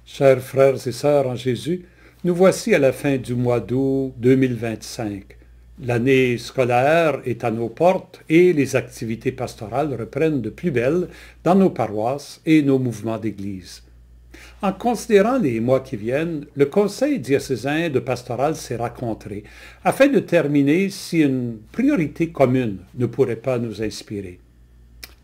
Chers frères et sœurs en Jésus, nous voici à la fin du mois d'août 2025. L'année scolaire est à nos portes et les activités pastorales reprennent de plus belle dans nos paroisses et nos mouvements d'Église. En considérant les mois qui viennent, le Conseil diocésain de pastoral s'est rencontré afin de déterminer si une priorité commune ne pourrait pas nous inspirer.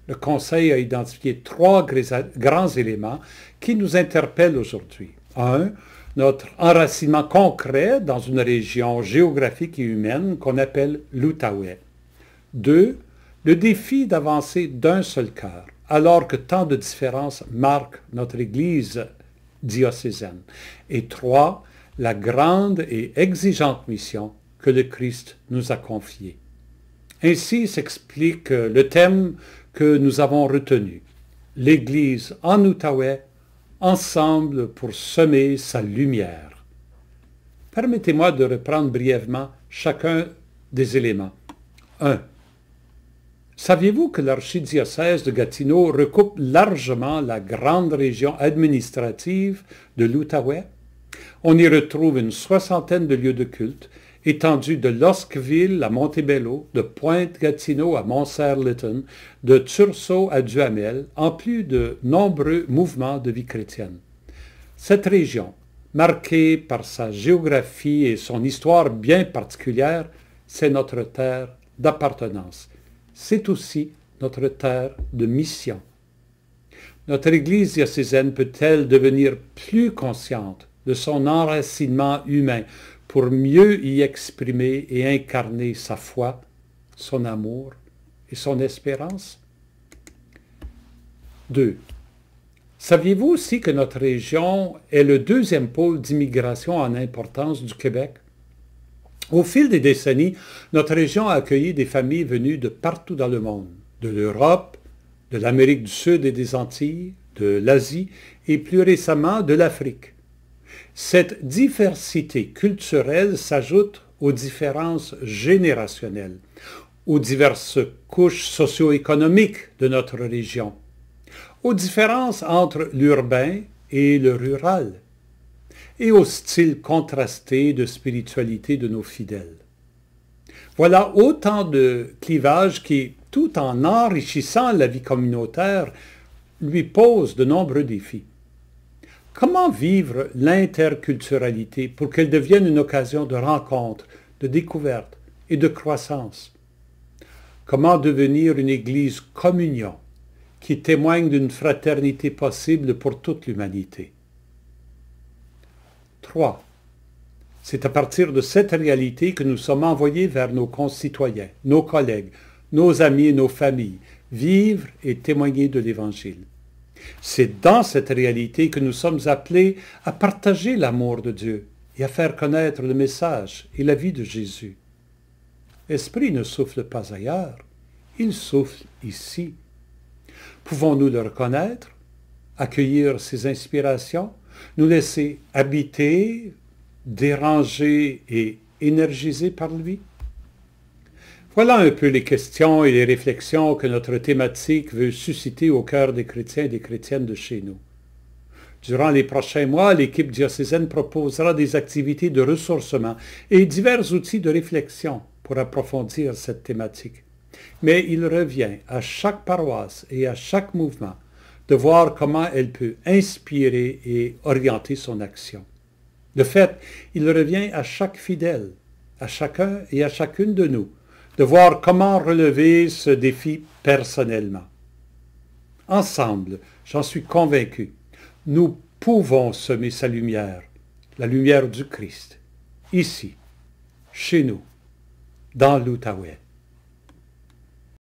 Le Conseil a identifié trois grands éléments qui nous interpellent aujourd'hui. 1. Notre enracinement concret dans une région géographique et humaine qu'on appelle l'Outaouais. 2. Le défi d'avancer d'un seul cœur, alors que tant de différences marquent notre Église diocésaine. Et 3. La grande et exigeante mission que le Christ nous a confiée. Ainsi s'explique le thème que nous avons retenu. L'Église en Outaouais, ensemble pour semer sa lumière. Permettez-moi de reprendre brièvement chacun des éléments. 1. Saviez-vous que l'archidiocèse de Gatineau recoupe largement la grande région administrative de l'Outaouais? On y retrouve une soixantaine de lieux de culte, étendus de Losqueville à Montebello, de Pointe-Gatineau à Montserrat-Lytton, de Tursault à Duhamel, en plus de nombreux mouvements de vie chrétienne. Cette région, marquée par sa géographie et son histoire bien particulière, c'est notre terre d'appartenance. C'est aussi notre terre de mission. Notre Église diocésaine peut-elle devenir plus consciente de son enracinement humain pour mieux y exprimer et incarner sa foi, son amour et son espérance? 2. Saviez-vous aussi que notre région est le deuxième pôle d'immigration en importance du Québec? Au fil des décennies, notre région a accueilli des familles venues de partout dans le monde, de l'Europe, de l'Amérique du Sud et des Antilles, de l'Asie et plus récemment de l'Afrique. Cette diversité culturelle s'ajoute aux différences générationnelles, aux diverses couches socio-économiques de notre région, aux différences entre l'urbain et le rural, et au style contrasté de spiritualité de nos fidèles. Voilà autant de clivages qui, tout en enrichissant la vie communautaire, lui posent de nombreux défis. Comment vivre l'interculturalité pour qu'elle devienne une occasion de rencontre, de découverte et de croissance? Comment devenir une Église communion qui témoigne d'une fraternité possible pour toute l'humanité? 3. C'est à partir de cette réalité que nous sommes envoyés vers nos concitoyens, nos collègues, nos amis et nos familles, vivre et témoigner de l'Évangile. C'est dans cette réalité que nous sommes appelés à partager l'amour de Dieu et à faire connaître le message et la vie de Jésus. L'Esprit ne souffle pas ailleurs, il souffle ici. Pouvons-nous le reconnaître, accueillir ses inspirations, nous laisser habiter, déranger et énergiser par lui? Voilà un peu les questions et les réflexions que notre thématique veut susciter au cœur des chrétiens et des chrétiennes de chez nous. Durant les prochains mois, l'équipe diocésaine proposera des activités de ressourcement et divers outils de réflexion pour approfondir cette thématique. Mais il revient à chaque paroisse et à chaque mouvement de voir comment elle peut inspirer et orienter son action. De fait, il revient à chaque fidèle, à chacun et à chacune de nous, de voir comment relever ce défi personnellement. Ensemble, j'en suis convaincu, nous pouvons semer sa lumière, la lumière du Christ, ici, chez nous, dans l'Outaouais.